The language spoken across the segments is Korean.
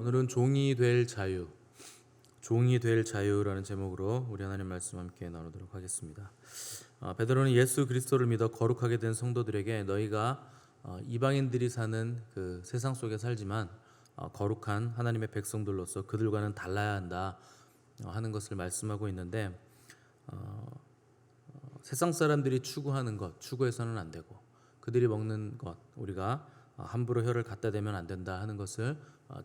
오늘은 종이 될 자유, 종이 될 자유라는 제목으로 우리 하나님 말씀 함께 나누도록 하겠습니다. 베드로는 예수 그리스도를 믿어 거룩하게 된 성도들에게 너희가 이방인들이 사는 그 세상 속에 살지만 거룩한 하나님의 백성들로서 그들과는 달라야 한다 하는 것을 말씀하고 있는데, 세상 사람들이 추구하는 것 추구해서는 안 되고, 그들이 먹는 것 우리가 함부로 혀를 갖다 대면 안 된다 하는 것을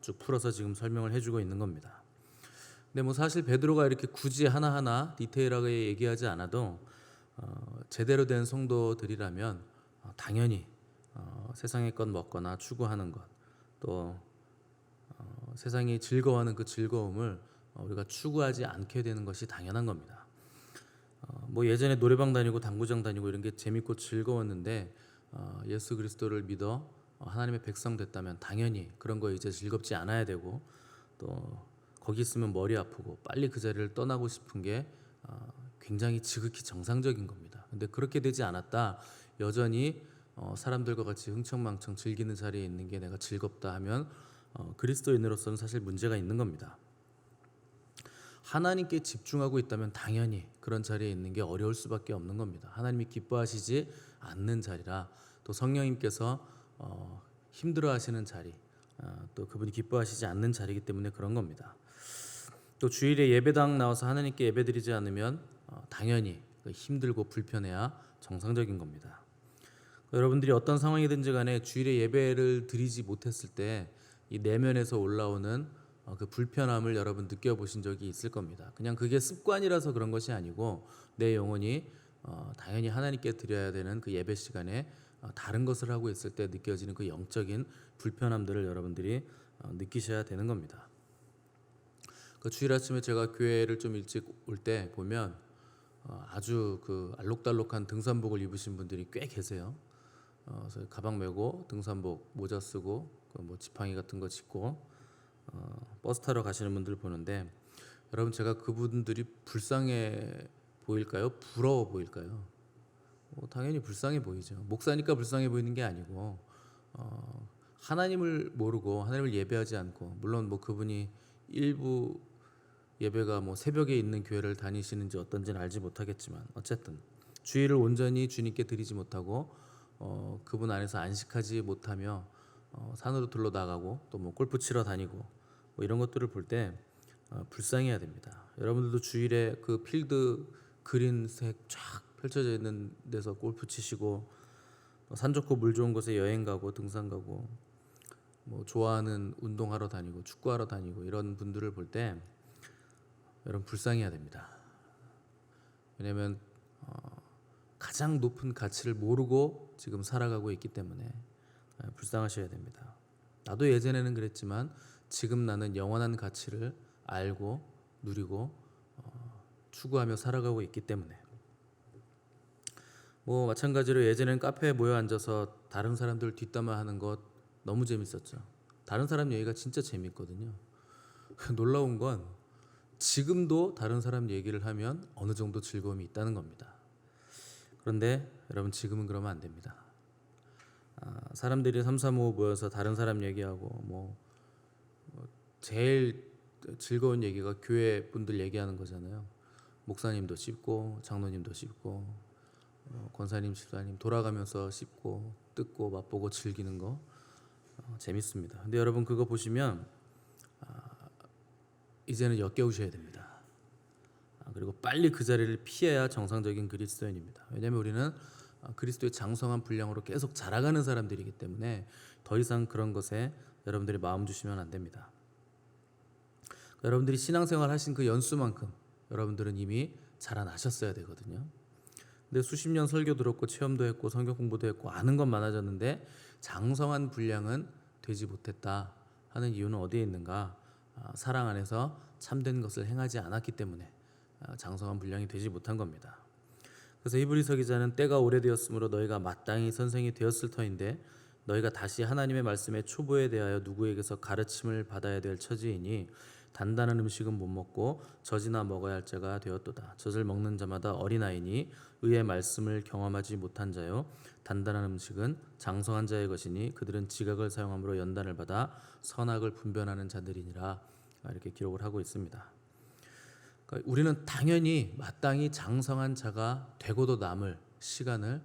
쭉 풀어서 지금 설명을 해주고 있는 겁니다. 근데 뭐 사실 베드로가 이렇게 굳이 하나하나 디테일하게 얘기하지 않아도 제대로 된 성도들이라면 당연히 세상의 것 먹거나 추구하는 것, 또 세상이 즐거워하는 그 즐거움을 우리가 추구하지 않게 되는 것이 당연한 겁니다. 뭐 예전에 노래방 다니고 당구장 다니고 이런 게 재밌고 즐거웠는데, 예수 그리스도를 믿어 하나님의 백성 됐다면 당연히 그런 거 이제 즐겁지 않아야 되고, 또 거기 있으면 머리 아프고 빨리 그 자리를 떠나고 싶은 게 굉장히 지극히 정상적인 겁니다. 근데 그렇게 되지 않았다, 여전히 사람들과 같이 흥청망청 즐기는 자리에 있는 게 내가 즐겁다 하면 그리스도인으로서는 사실 문제가 있는 겁니다. 하나님께 집중하고 있다면 당연히 그런 자리에 있는 게 어려울 수밖에 없는 겁니다. 하나님이 기뻐하시지 않는 자리라, 또 성령님께서 힘들어하시는 자리, 또 그분이 기뻐하시지 않는 자리이기 때문에 그런 겁니다. 또 주일에 예배당 나와서 하나님께 예배드리지 않으면 당연히 힘들고 불편해야 정상적인 겁니다. 여러분들이 어떤 상황이든지 간에 주일에 예배를 드리지 못했을 때 이 내면에서 올라오는 그 불편함을 여러분 느껴보신 적이 있을 겁니다. 그냥 그게 습관이라서 그런 것이 아니고, 내 영혼이 당연히 하나님께 드려야 되는 그 예배 시간에 다른 것을 하고 있을 때 느껴지는 그 영적인 불편함들을 여러분들이 느끼셔야 되는 겁니다. 그 주일 아침에 제가 교회를 좀 일찍 올 때 보면 아주 그 알록달록한 등산복을 입으신 분들이 꽤 계세요. 그래서 가방 메고 등산복 모자 쓰고 뭐 지팡이 같은 거 짚고 버스 타러 가시는 분들 보는데, 여러분 제가 그분들이 불쌍해 보일까요? 부러워 보일까요? 당연히 불쌍해 보이죠. 목사니까 불쌍해 보이는 게 아니고, 하나님을 모르고 하나님을 예배하지 않고, 물론 뭐 그분이 일부 예배가 뭐 새벽에 있는 교회를 다니시는지 어떤지는 알지 못하겠지만, 어쨌든 주일을 온전히 주님께 드리지 못하고 그분 안에서 안식하지 못하며 산으로 들러 나가고 또 뭐 골프 치러 다니고 뭐 이런 것들을 볼 때 불쌍해야 됩니다. 여러분들도 주일에 그 필드 그린색 쫙 펼쳐져 있는 데서 골프 치시고, 산 좋고 물 좋은 곳에 여행 가고 등산 가고 뭐 좋아하는 운동하러 다니고 축구하러 다니고 이런 분들을 볼 때 여러분 불쌍해야 됩니다. 왜냐하면 가장 높은 가치를 모르고 지금 살아가고 있기 때문에 불쌍하셔야 됩니다. 나도 예전에는 그랬지만 지금 나는 영원한 가치를 알고 누리고 추구하며 살아가고 있기 때문에. 뭐 마찬가지로 예전에는 카페에 모여 앉아서 다른 사람들 뒷담화하는 것 너무 재밌었죠. 다른 사람 얘기가 진짜 재밌거든요. 놀라운 건 지금도 다른 사람 얘기를 하면 어느 정도 즐거움이 있다는 겁니다. 그런데 여러분 지금은 그러면 안 됩니다. 사람들이 3, 4, 5 모여서 다른 사람 얘기하고 뭐 제일 즐거운 얘기가 교회 분들 얘기하는 거잖아요. 목사님도 씹고 장로님도 씹고 권사님 집사님 돌아가면서 씹고 뜯고 맛보고 즐기는 거 재밌습니다. 근데 여러분 그거 보시면 이제는 역겨우셔야 됩니다. 그리고 빨리 그 자리를 피해야 정상적인 그리스도인입니다. 왜냐하면 우리는 그리스도의 장성한 분량으로 계속 자라가는 사람들이기 때문에 더 이상 그런 것에 여러분들이 마음 주시면 안 됩니다. 여러분들이 신앙생활 하신 그 연수만큼 여러분들은 이미 자라나셨어야 되거든요. 근데 수십 년 설교 들었고 체험도 했고 성경 공부도 했고 아는 건 많아졌는데 장성한 분량은 되지 못했다 하는 이유는 어디에 있는가? 사랑 안에서 참된 것을 행하지 않았기 때문에 장성한 분량이 되지 못한 겁니다. 그래서 히브리서 기자는 때가 오래되었으므로 너희가 마땅히 선생이 되었을 터인데 너희가 다시 하나님의 말씀의 초보에 대하여 누구에게서 가르침을 받아야 될 처지이니 단단한 음식은 못 먹고 젖이나 먹어야 할 자가 되었도다. 젖을 먹는 자마다 어린아이니 의의 말씀을 경험하지 못한 자요 단단한 음식은 장성한 자의 것이니 그들은 지각을 사용함으로 연단을 받아 선악을 분별하는 자들이니라. 이렇게 기록을 하고 있습니다. 그러니까 우리는 당연히 마땅히 장성한 자가 되고도 남을 시간을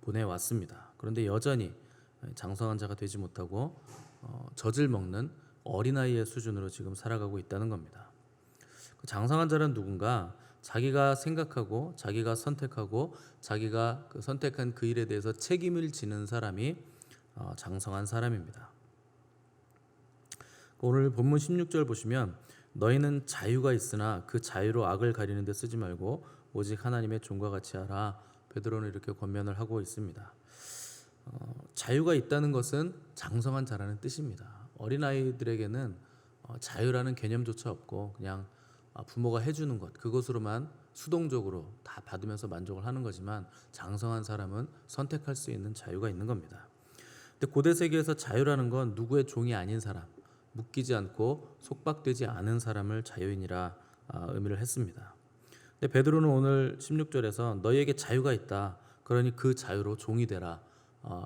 보내왔습니다. 그런데 여전히 장성한 자가 되지 못하고 젖을 먹는 어린아이의 수준으로 지금 살아가고 있다는 겁니다. 장성한 자는 누군가? 자기가 생각하고 자기가 선택하고 자기가 선택한 그 일에 대해서 책임을 지는 사람이 장성한 사람입니다. 오늘 본문 16절 보시면 너희는 자유가 있으나 그 자유로 악을 가리는 데 쓰지 말고 오직 하나님의 종과 같이 하라. 베드로는 이렇게 권면을 하고 있습니다. 자유가 있다는 것은 장성한 자라는 뜻입니다. 어린아이들에게는 자유라는 개념조차 없고 그냥 부모가 해주는 것 그것으로만 수동적으로 다 받으면서 만족을 하는 거지만 장성한 사람은 선택할 수 있는 자유가 있는 겁니다. 근데 고대 세계에서 자유라는 건 누구의 종이 아닌 사람, 묶이지 않고 속박되지 않은 사람을 자유인이라 의미를 했습니다. 근데 베드로는 오늘 16절에서 너희에게 자유가 있다. 그러니 그 자유로 종이 되라.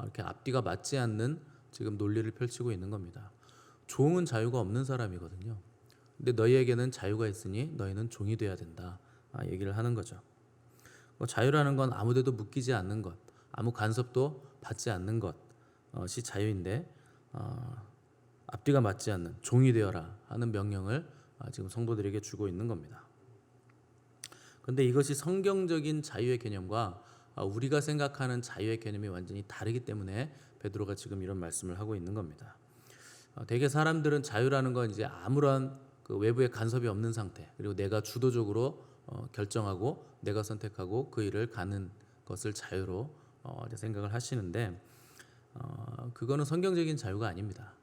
이렇게 앞뒤가 맞지 않는 지금 논리를 펼치고 있는 겁니다. 종은 자유가 없는 사람이거든요. 근데 너희에게는 자유가 있으니 너희는 종이 돼야 된다. 얘기를 하는 거죠. 자유라는 건 아무데도 묶이지 않는 것, 아무 간섭도 받지 않는 것이 자유인데 앞뒤가 맞지 않는 종이 되어라 하는 명령을 지금 성도들에게 주고 있는 겁니다. 그런데 이것이 성경적인 자유의 개념과 우리가 생각하는 자유의 개념이 완전히 다르기 때문에 베드로가 지금 이런 말씀을 하고 있는 겁니다. 대개 사람들은 자유라는 건 이제 아무런 그 외부의 간섭이 없는 상태, 그리고 내가 주도적으로 결정하고 내가 선택하고 그 일을 가는 것을 자유로 생각을 하시는데 그거는 성경적인 자유가 아닙니다.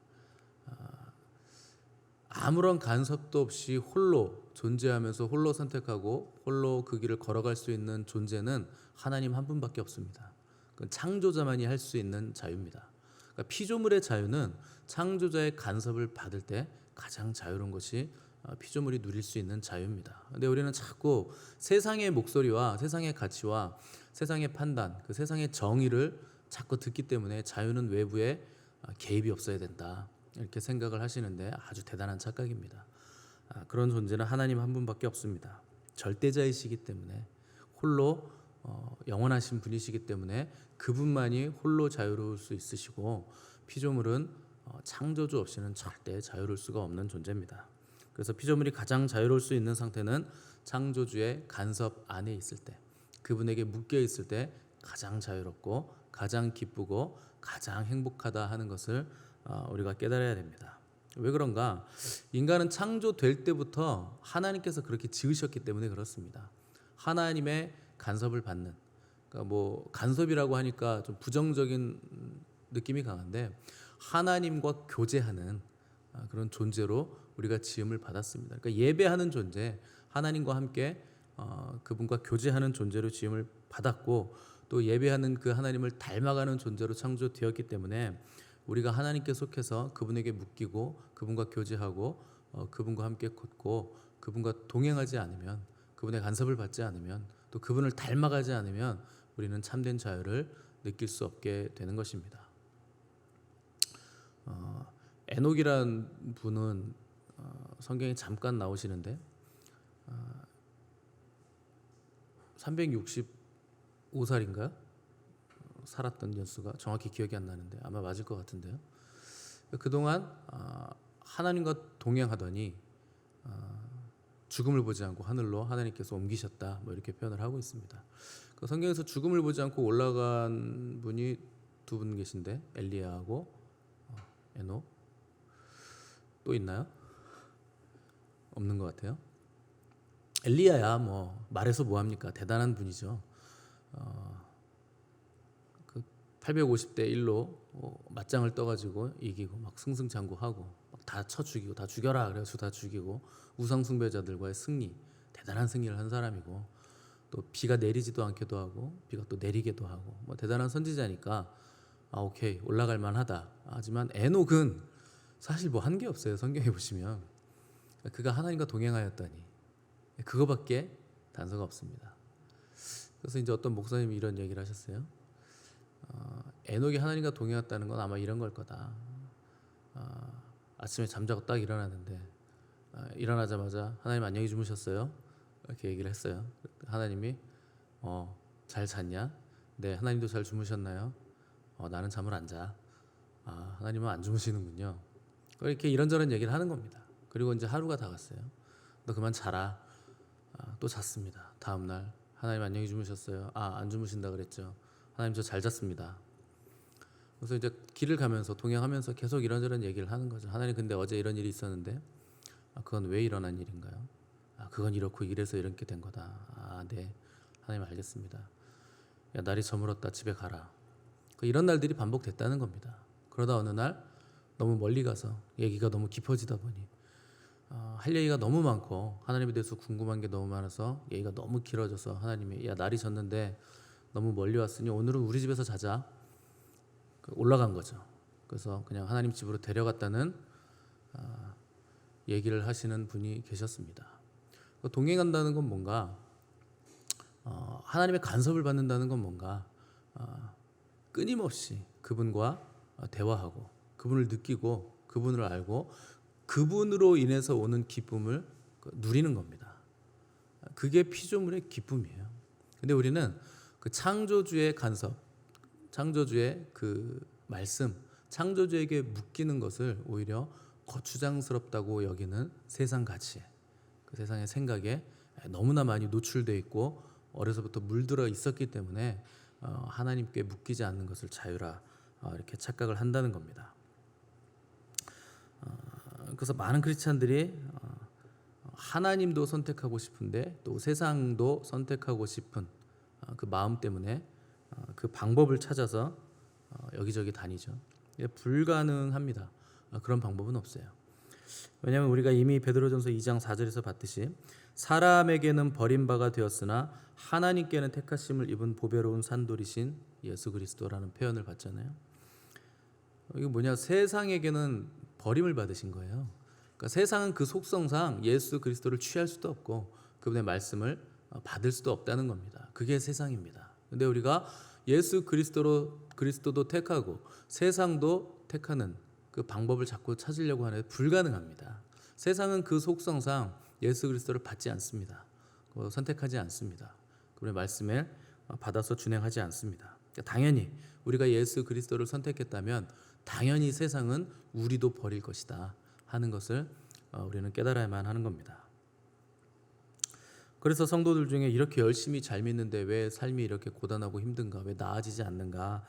아무런 간섭도 없이 홀로 존재하면서 홀로 선택하고 홀로 그 길을 걸어갈 수 있는 존재는 하나님 한 분밖에 없습니다. 그건 창조자만이 할 수 있는 자유입니다. 그러니까 피조물의 자유는 창조자의 간섭을 받을 때 가장 자유로운 것이 피조물이 누릴 수 있는 자유입니다. 근데 우리는 자꾸 세상의 목소리와 세상의 가치와 세상의 판단, 그 세상의 정의를 자꾸 듣기 때문에 자유는 외부에 개입이 없어야 된다. 이렇게 생각을 하시는데 아주 대단한 착각입니다. 그런 존재는 하나님 한 분밖에 없습니다. 절대자이시기 때문에 홀로 영원하신 분이시기 때문에 그분만이 홀로 자유로울 수 있으시고 피조물은 창조주 없이는 절대 자유로울 수가 없는 존재입니다. 그래서 피조물이 가장 자유로울 수 있는 상태는 창조주의 간섭 안에 있을 때, 그분에게 묶여 있을 때 가장 자유롭고 가장 기쁘고 가장 행복하다 하는 것을 우리가 깨달아야 됩니다. 왜 그런가? 인간은 창조될 때부터 하나님께서 그렇게 지으셨기 때문에 그렇습니다. 하나님의 간섭을 받는, 그러니까 뭐 간섭이라고 하니까 좀 부정적인 느낌이 강한데 하나님과 교제하는 그런 존재로 우리가 지음을 받았습니다. 그러니까 예배하는 존재, 하나님과 함께 그분과 교제하는 존재로 지음을 받았고 또 예배하는 그 하나님을 닮아가는 존재로 창조되었기 때문에 우리가 하나님께 속해서 그분에게 묶이고 그분과 교제하고 그분과 함께 걷고 그분과 동행하지 않으면, 그분의 간섭을 받지 않으면, 또 그분을 닮아가지 않으면 우리는 참된 자유를 느낄 수 없게 되는 것입니다. 에녹이라는 분은 성경에 잠깐 나오시는데 365살인가요? 살았던 연수가 정확히 기억이 안 나는데 아마 맞을 것 같은데요. 그동안 하나님과 동행하더니 죽음을 보지 않고 하늘로 하나님께서 옮기셨다, 뭐 이렇게 표현을 하고 있습니다. 그 성경에서 죽음을 보지 않고 올라간 분이 두 분 계신데 엘리야하고 에녹. 또 있나요? 없는 것 같아요. 엘리야야 뭐 말해서 뭐합니까? 대단한 분이죠. 850대 1로 맞짱을 떠가지고 이기고 막 승승장구하고 막 다 쳐 죽이고 다 죽여라 그래서 다 죽이고 우상 숭배자들과의 승리, 대단한 승리를 한 사람이고 또 비가 내리지도 않기도 하고 비가 또 내리기도 하고 뭐 대단한 선지자니까 오케이 올라갈 만하다. 하지만 에녹은 사실 뭐 한 게 없어요. 성경에 보시면 그가 하나님과 동행하였더니 그거밖에 단서가 없습니다. 그래서 이제 어떤 목사님이 이런 얘기를 하셨어요. 에녹이 하나님과 동행했다는 건 아마 이런 걸 거다. 아침에 잠자고 딱 일어났는데 일어나자마자 하나님 안녕히 주무셨어요? 이렇게 얘기를 했어요. 하나님이 잘 잤냐? 네, 하나님도 잘 주무셨나요? 나는 잠을 안 자. 하나님은 안 주무시는군요. 이렇게 이런저런 얘기를 하는 겁니다. 그리고 이제 하루가 다 갔어요. 너 그만 자라. 또 잤습니다. 다음 날 하나님 안녕히 주무셨어요? 안 주무신다 그랬죠. 하나님 저 잘 잤습니다. 그래서 이제 길을 가면서 동행하면서 계속 이런저런 얘기를 하는 거죠. 하나님 근데 어제 이런 일이 있었는데 그건 왜 일어난 일인가요? 그건 이렇고 이래서 이렇게 된 거다. 네, 하나님 알겠습니다. 야, 날이 저물었다. 집에 가라. 이런 날들이 반복됐다는 겁니다. 그러다 어느 날 너무 멀리 가서 얘기가 너무 깊어지다 보니 할 얘기가 너무 많고 하나님에 대해서 궁금한 게 너무 많아서 얘기가 너무 길어져서 하나님이 야, 날이 졌는데 너무 멀리 왔으니 오늘은 우리 집에서 자자. 올라간 거죠. 그래서 그냥 하나님 집으로 데려갔다는 얘기를 하시는 분이 계셨습니다. 동행한다는 건 뭔가 하나님의 간섭을 받는다는 건 뭔가 끊임없이 그분과 대화하고 그분을 느끼고 그분을 알고 그분으로 인해서 오는 기쁨을 누리는 겁니다. 그게 피조물의 기쁨이에요. 근데 우리는 그 창조주의 간섭, 창조주의 그 말씀, 창조주에게 묶이는 것을 오히려 거추장스럽다고 여기는 세상 가치에, 그 세상의 생각에 너무나 많이 노출되어 있고 어려서부터 물들어 있었기 때문에 하나님께 묶이지 않는 것을 자유라 이렇게 착각을 한다는 겁니다. 그래서 많은 크리스찬들이 하나님도 선택하고 싶은데 또 세상도 선택하고 싶은 그 마음 때문에 그 방법을 찾아서 여기저기 다니죠. 불가능합니다. 그런 방법은 없어요. 왜냐하면 우리가 이미 베드로전서 2장 4절에서 봤듯이 사람에게는 버림바가 되었으나 하나님께는 택하심을 입은 보배로운 산돌이신 예수 그리스도라는 표현을 봤잖아요. 이게 뭐냐? 세상에게는 버림을 받으신 거예요. 그러니까 세상은 그 속성상 예수 그리스도를 취할 수도 없고 그분의 말씀을 받을 수도 없다는 겁니다. 그게 세상입니다. 근데 우리가 예수 그리스도도 택하고 세상도 택하는 그 방법을 자꾸 찾으려고 하는데 불가능합니다. 세상은 그 속성상 예수 그리스도를 받지 않습니다. 선택하지 않습니다. 그분의 말씀을 받아서 준행하지 않습니다. 그러니까 당연히 우리가 예수 그리스도를 선택했다면 당연히 세상은 우리도 버릴 것이다 하는 것을 우리는 깨달아야만 하는 겁니다. 그래서 성도들 중에 이렇게 열심히 잘 믿는데 왜 삶이 이렇게 고단하고 힘든가, 왜 나아지지 않는가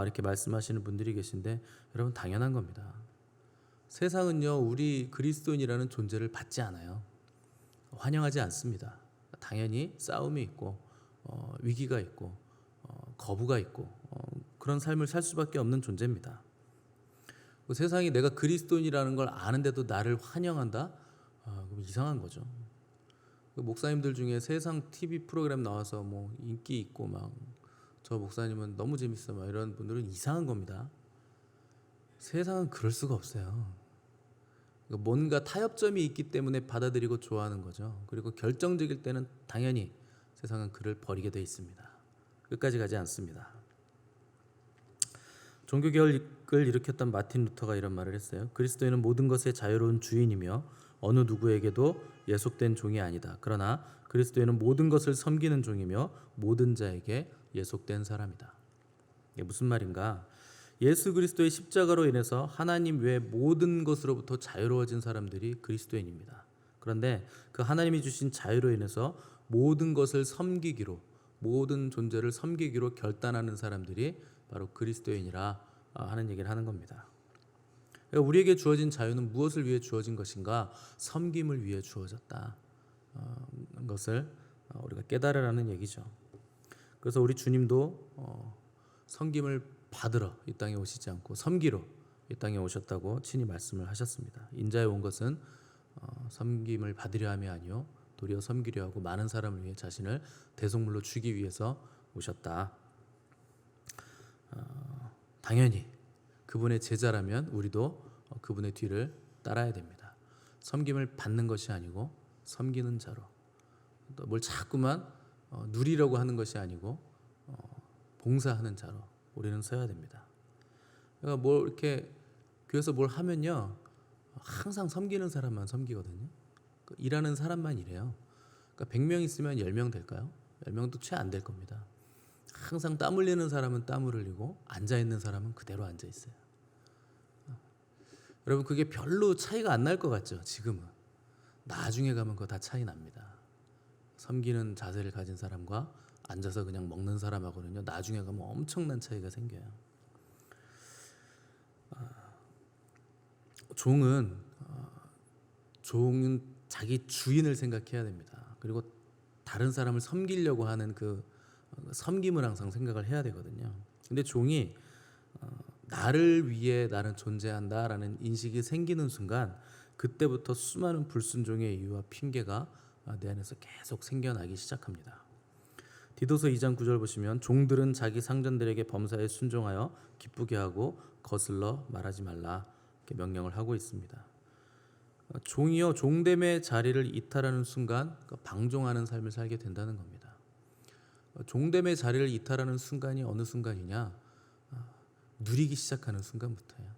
이렇게 말씀하시는 분들이 계신데 여러분 당연한 겁니다. 세상은요 우리 그리스도인이라는 존재를 받지 않아요. 환영하지 않습니다. 당연히 싸움이 있고 위기가 있고 거부가 있고 그런 삶을 살 수밖에 없는 존재입니다. 세상이 내가 그리스도인이라는 걸 아는데도 나를 환영한다? 그럼 이상한 거죠. 목사님들 중에 세상 TV 프로그램 나와서 뭐 인기 있고 막 저 목사님은 너무 재밌어 막 이런 분들은 이상한 겁니다. 세상은 그럴 수가 없어요. 뭔가 타협점이 있기 때문에 받아들이고 좋아하는 거죠. 그리고 결정적일 때는 당연히 세상은 그를 버리게 돼 있습니다. 끝까지 가지 않습니다. 종교개혁을 일으켰던 마틴 루터가 이런 말을 했어요. 그리스도인은 모든 것의 자유로운 주인이며 어느 누구에게도 예속된 종이 아니다. 그러나 그리스도인은 모든 것을 섬기는 종이며 모든 자에게 예속된 사람이다. 이게 무슨 말인가? 예수 그리스도의 십자가로 인해서 하나님 외 모든 것으로부터 자유로워진 사람들이 그리스도인입니다. 그런데 그 하나님이 주신 자유로 인해서 모든 것을 섬기기로, 모든 존재를 섬기기로 결단하는 사람들이 바로 그리스도인이라 하는 얘기를 하는 겁니다. 우리에게 주어진 자유는 무엇을 위해 주어진 것인가? 섬김을 위해 주어졌다. 것을 우리가 깨달으라는 얘기죠. 그래서 우리 주님도 섬김을 받으러 이 땅에 오시지 않고 섬기러 이 땅에 오셨다고 친히 말씀을 하셨습니다. 인자에 온 것은 섬김을 받으려 함이 아니요 도리어 섬기려 하고 많은 사람을 위해 자신을 대속물로 주기 위해서 오셨다. 당연히 그분의 제자라면 우리도 그분의 뒤를 따라야 됩니다. 섬김을 받는 것이 아니고 섬기는 자로, 또 뭘 자꾸만 누리려고 하는 것이 아니고 봉사하는 자로 우리는 서야 됩니다. 그러니까 뭘 이렇게 교회에서 뭘 하면요, 항상 섬기는 사람만 섬기거든요. 일하는 사람만 일해요. 그러니까 100명 있으면 10명 될까요? 10명도 채 안 될 겁니다. 항상 땀 흘리는 사람은 땀을 흘리고 앉아 있는 사람은 그대로 앉아 있어요. 여러분, 그게 별로 차이가 안 날 것 같죠? 지금은. 나중에 가면 그거 다 차이 납니다. 섬기는 자세를 가진 사람과 앉아서 그냥 먹는 사람하고는요, 나중에 가면 엄청난 차이가 생겨요. 종은 자기 주인을 생각해야 됩니다. 그리고 다른 사람을 섬기려고 하는 그 섬김을 항상 생각을 해야 되거든요. 근데 종이 나를 위해 나는 존재한다라는 인식이 생기는 순간, 그때부터 수많은 불순종의 이유와 핑계가 내 안에서 계속 생겨나기 시작합니다. 디도서 2장 9절 보시면, 종들은 자기 상전들에게 범사에 순종하여 기쁘게 하고 거슬러 말하지 말라, 이렇게 명령을 하고 있습니다. 종이요, 종됨의 자리를 이탈하는 순간 방종하는 삶을 살게 된다는 겁니다. 종됨의 자리를 이탈하는 순간이 어느 순간이냐? 누리기 시작하는 순간부터예요.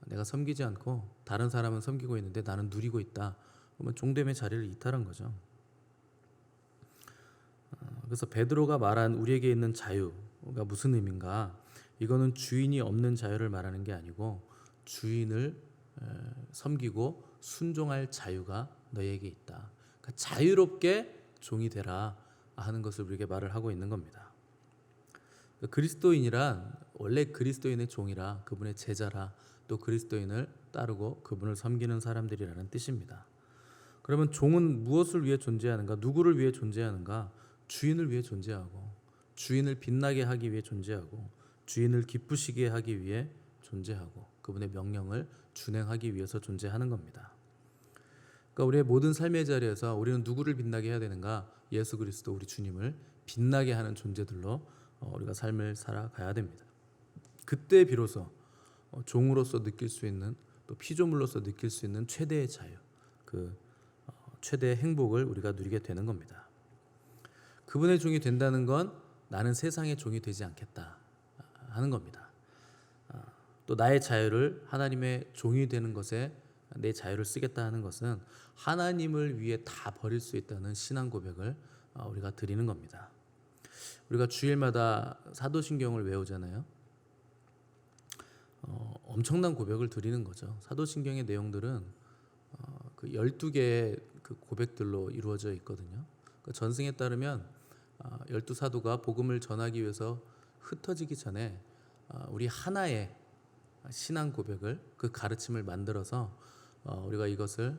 내가 섬기지 않고 다른 사람은 섬기고 있는데 나는 누리고 있다. 그러면 종됨의 자리를 이탈한 거죠. 그래서 베드로가 말한 우리에게 있는 자유가 무슨 의미인가? 이거는 주인이 없는 자유를 말하는 게 아니고, 주인을 섬기고 순종할 자유가 너에게 있다. 그러니까 자유롭게 종이 되라 하는 것을 우리에게 말을 하고 있는 겁니다. 그리스도인이란 원래 그리스도인의 종이라, 그분의 제자라, 또 그리스도인을 따르고 그분을 섬기는 사람들이라는 뜻입니다. 그러면 종은 무엇을 위해 존재하는가? 누구를 위해 존재하는가? 주인을 위해 존재하고, 주인을 빛나게 하기 위해 존재하고, 주인을 기쁘시게 하기 위해 존재하고, 그분의 명령을 준행하기 위해서 존재하는 겁니다. 그러니까 우리의 모든 삶의 자리에서 우리는 누구를 빛나게 해야 되는가? 예수 그리스도, 우리 주님을 빛나게 하는 존재들로 우리가 삶을 살아가야 됩니다. 그때 비로소 종으로서 느낄 수 있는, 또 피조물로서 느낄 수 있는 최대의 자유, 그 최대의 행복을 우리가 누리게 되는 겁니다. 그분의 종이 된다는 건 나는 세상의 종이 되지 않겠다 하는 겁니다. 또 나의 자유를 하나님의 종이 되는 것에 내 자유를 쓰겠다 하는 것은 하나님을 위해 다 버릴 수 있다는 신앙 고백을 우리가 드리는 겁니다. 우리가 주일마다 사도신경을 외우잖아요. 엄청난 고백을 드리는 거죠. 사도신경의 내용들은 그 12개의 그 고백들로 이루어져 있거든요. 그 전승에 따르면 12사도가 복음을 전하기 위해서 흩어지기 전에 우리 하나의 신앙 고백을, 그 가르침을 만들어서 우리가 이것을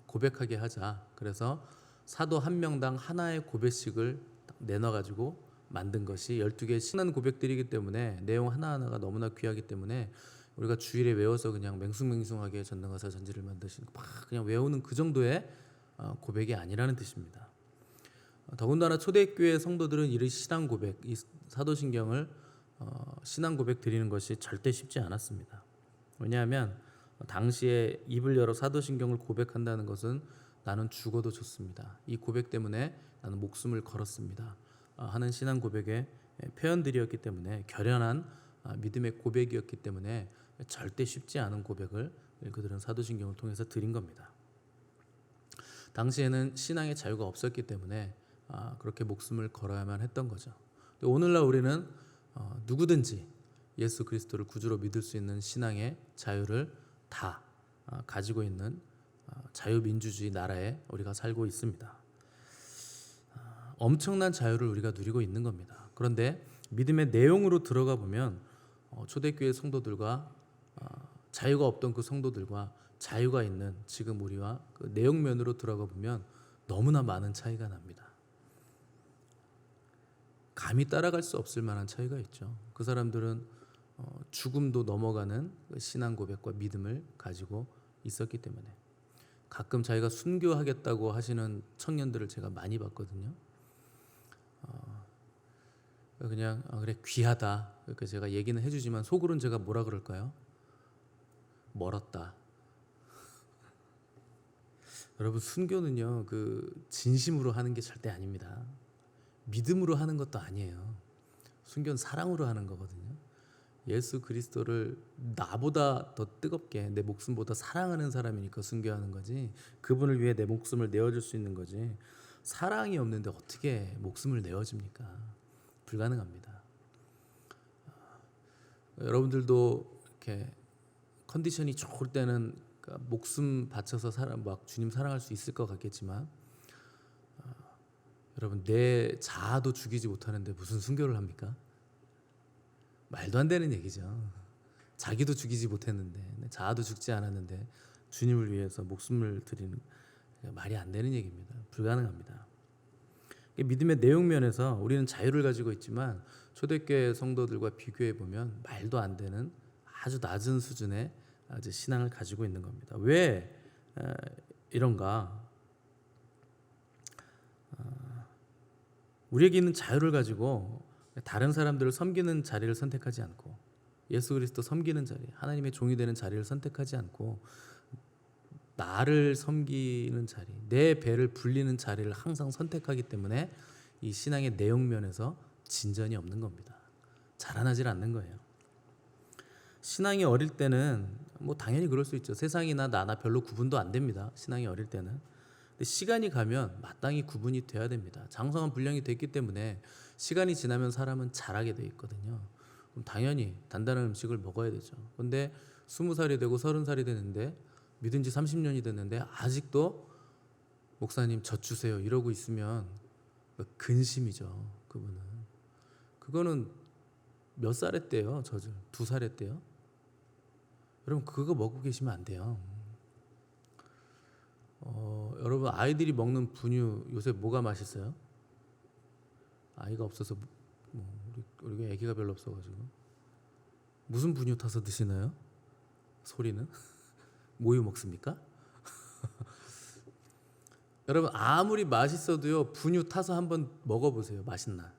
고백하게 하자. 그래서 사도 한 명당 하나의 고백씩을 내놔가지고 만든 것이 12개의 신앙 고백들이기 때문에, 내용 하나하나가 너무나 귀하기 때문에 우리가 주일에 외워서 그냥 맹숭맹숭하게 전능하사 전지를 만드신 막 그냥 외우는 그 정도의 고백이 아니라는 뜻입니다. 더군다나 초대교회 성도들은 이 신앙 고백, 이 사도신경을 신앙 고백 드리는 것이 절대 쉽지 않았습니다. 왜냐하면 당시에 입을 열어 사도신경을 고백한다는 것은 나는 죽어도 좋습니다, 이 고백 때문에 나는 목숨을 걸었습니다 하는 신앙 고백의 표현들이었기 때문에, 결연한 믿음의 고백이었기 때문에 절대 쉽지 않은 고백을 그들은 사도신경을 통해서 드린 겁니다. 당시에는 신앙의 자유가 없었기 때문에 그렇게 목숨을 걸어야만 했던 거죠. 오늘날 우리는 누구든지 예수 그리스도를 구주로 믿을 수 있는 신앙의 자유를 다 가지고 있는 자유민주주의 나라에 우리가 살고 있습니다. 엄청난 자유를 우리가 누리고 있는 겁니다. 그런데 믿음의 내용으로 들어가 보면 초대교회 성도들과 자유가 없던 그 성도들과 자유가 있는 지금 우리와 그 내용면으로 들어가 보면 너무나 많은 차이가 납니다. 감히 따라갈 수 없을 만한 차이가 있죠. 그 사람들은 죽음도 넘어가는 신앙 고백과 믿음을 가지고 있었기 때문에, 가끔 자기가 순교하겠다고 하시는 청년들을 제가 많이 봤거든요. 그냥 그래 귀하다 그렇게 제가 얘기는 해주지만 속으로는 제가 뭐라 그럴까요? 멀었다. 여러분, 순교는요, 그 진심으로 하는 게 절대 아닙니다. 믿음으로 하는 것도 아니에요. 순교는 사랑으로 하는 거거든요. 예수 그리스도를 나보다 더 뜨겁게, 내 목숨보다 사랑하는 사람이니까 순교하는 거지, 그분을 위해 내 목숨을 내어줄 수 있는 거지, 사랑이 없는데 어떻게 목숨을 내어줍니까? 불가능합니다. 여러분들도 이렇게 컨디션이 좋을 때는 목숨 바쳐서 막 주님 사랑할 수 있을 것 같겠지만, 여러분, 내 자아도 죽이지 못하는데 무슨 순교를 합니까? 말도 안 되는 얘기죠. 자기도 죽이지 못했는데, 자아도 죽지 않았는데 주님을 위해서 목숨을 드리는, 말이 안 되는 얘기입니다. 불가능합니다. 믿음의 내용 면에서 우리는 자유를 가지고 있지만 초대교회 성도들과 비교해 보면 말도 안 되는 아주 낮은 수준의 아주 신앙을 가지고 있는 겁니다. 왜 이런가? 우리에게 있는 자유를 가지고 다른 사람들을 섬기는 자리를 선택하지 않고, 예수 그리스도 섬기는 자리, 하나님의 종이 되는 자리를 선택하지 않고, 나를 섬기는 자리, 내 배를 불리는 자리를 항상 선택하기 때문에 이 신앙의 내용 면에서 진전이 없는 겁니다. 자라나질 않는 거예요. 신앙이 어릴 때는 뭐 당연히 그럴 수 있죠. 세상이나 나나 별로 구분도 안 됩니다. 신앙이 어릴 때는. 근데 시간이 가면 마땅히 구분이 돼야 됩니다. 장성한 분량이 됐기 때문에 시간이 지나면 사람은 자라게 돼 있거든요. 그럼 당연히 단단한 음식을 먹어야 되죠. 근데 20살이 되고 30살이 되는데, 믿은 지 30년이 됐는데 아직도 목사님 젖 주세요 이러고 있으면 근심이죠. 그거는 몇 살 했대요? 젖을 2살 했대요? 여러분, 그거 먹고 계시면 안 돼요. 여러분, 아이들이 먹는 분유 요새 뭐가 맛있어요? 아이가 없어서, 우리가 아기가 별로 없어가지고 무슨 분유 타서 드시나요? 소리는 모유 먹습니까? 여러분, 아무리 맛있어도요, 분유 타서 한번 먹어보세요. 맛있나?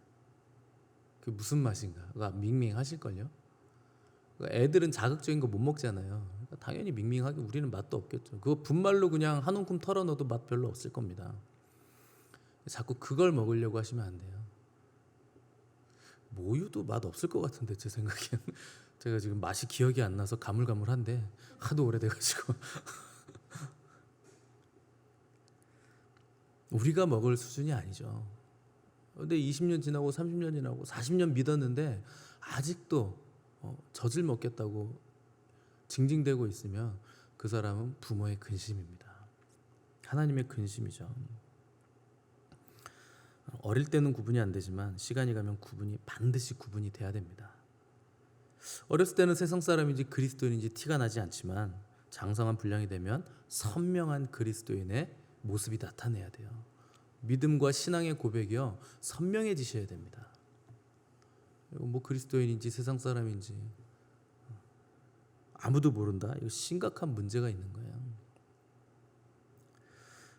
그게 무슨 맛인가? 밍밍하실걸요? 애들은 자극적인 거 못 먹잖아요. 당연히 밍밍하게, 우리는 맛도 없겠죠. 그거 분말로 그냥 한 움큼 털어 넣어도 맛 별로 없을 겁니다. 자꾸 그걸 먹으려고 하시면 안 돼요. 모유도 맛 없을 것 같은데, 제 생각엔. 제가 지금 맛이 기억이 안 나서 가물가물한데, 하도 오래돼가지고. 우리가 먹을 수준이 아니죠. 근데 20년 지나고 30년 지나고 40년 믿었는데 아직도 젖을 먹겠다고 징징대고 있으면 그 사람은 부모의 근심입니다. 하나님의 근심이죠. 어릴 때는 구분이 안 되지만 시간이 가면 반드시 구분이 돼야 됩니다. 어렸을 때는 세상 사람인지 그리스도인인지 티가 나지 않지만 장성한 분량이 되면 선명한 그리스도인의 모습이 나타내야 돼요. 믿음과 신앙의 고백이요, 선명해지셔야 됩니다. 뭐 그리스도인인지 세상 사람인지 아무도 모른다? 이거 심각한 문제가 있는 거예요.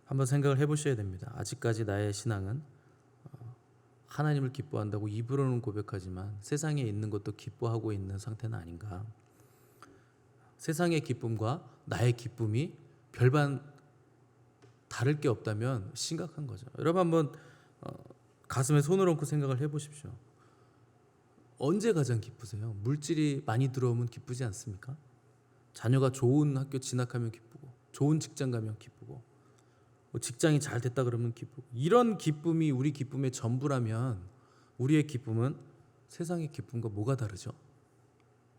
한번 생각을 해보셔야 됩니다. 아직까지 나의 신앙은 하나님을 기뻐한다고 입으로는 고백하지만 세상에 있는 것도 기뻐하고 있는 상태는 아닌가? 세상의 기쁨과 나의 기쁨이 별반 다를 게 없다면 심각한 거죠. 여러분, 한번 가슴에 손을 얹고 생각을 해보십시오. 언제 가장 기쁘세요? 물질이 많이 들어오면 기쁘지 않습니까? 자녀가 좋은 학교 진학하면 기쁘고, 좋은 직장 가면 기쁘고, 직장이 잘 됐다 그러면 기쁘고, 이런 기쁨이 우리 기쁨의 전부라면 우리의 기쁨은 세상의 기쁨과 뭐가 다르죠?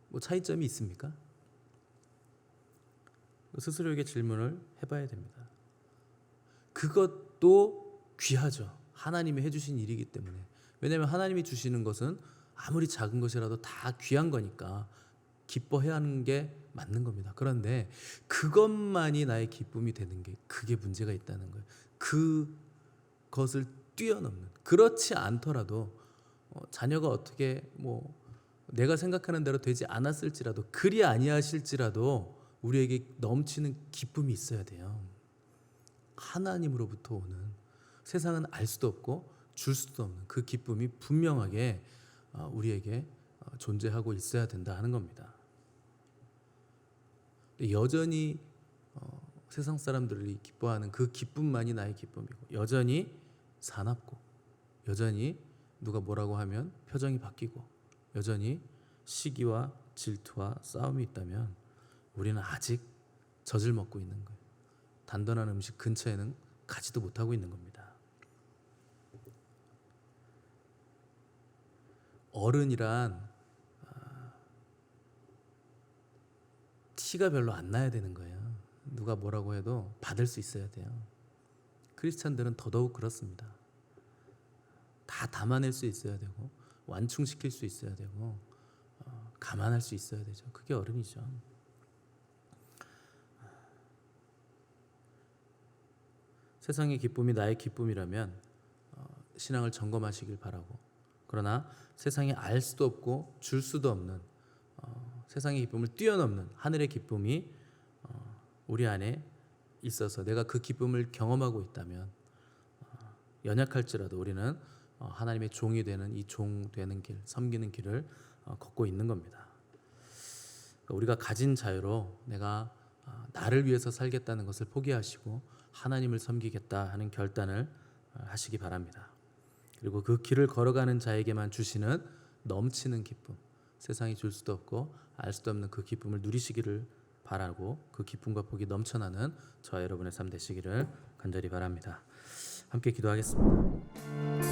뭐 차이점이 있습니까? 스스로에게 질문을 해봐야 됩니다. 그것도 귀하죠. 하나님이 해주신 일이기 때문에. 왜냐하면 하나님이 주시는 것은 아무리 작은 것이라도 다 귀한 거니까 기뻐해야 하는 게 맞는 겁니다. 그런데 그것만이 나의 기쁨이 되는 게, 그게 문제가 있다는 거예요. 그것을 뛰어넘는, 그렇지 않더라도 자녀가 어떻게 내가 생각하는 대로 되지 않았을지라도, 그리 아니하실지라도 우리에게 넘치는 기쁨이 있어야 돼요. 하나님으로부터 오는, 세상은 알 수도 없고 줄 수도 없는 그 기쁨이 분명하게 우리에게 존재하고 있어야 된다 하는 겁니다. 여전히 세상 사람들이 기뻐하는 그 기쁨만이 나의 기쁨이고, 여전히 사납고, 여전히 누가 뭐라고 하면 표정이 바뀌고, 여전히 시기와 질투와 싸움이 있다면 우리는 아직 젖을 먹고 있는 거예요. 단단한 음식 근처에는 가지도 못하고 있는 겁니다. 어른이란 티가 별로 안 나야 되는 거예요. 누가 뭐라고 해도 받을 수 있어야 돼요. 크리스찬들은 더더욱 그렇습니다. 다 담아낼 수 있어야 되고, 완충시킬 수 있어야 되고, 감안할 수 있어야 되죠. 그게 어른이죠. 세상의 기쁨이 나의 기쁨이라면 신앙을 점검하시길 바라고, 그러나 세상에 알 수도 없고 줄 수도 없는 세상의 기쁨을 뛰어넘는 하늘의 기쁨이 우리 안에 있어서 내가 그 기쁨을 경험하고 있다면 연약할지라도 우리는 하나님의 종이 되는, 이 종 되는 길, 섬기는 길을 걷고 있는 겁니다. 우리가 가진 자유로 내가 나를 위해서 살겠다는 것을 포기하시고 하나님을 섬기겠다 하는 결단을 하시기 바랍니다. 그리고 그 길을 걸어가는 자에게만 주시는 넘치는 기쁨, 세상이 줄 수도 없고 알 수도 없는 그 기쁨을 누리시기를 바라고, 그 기쁨과 복이 넘쳐나는 저와 여러분의 삶 되시기를 간절히 바랍니다. 함께 기도하겠습니다.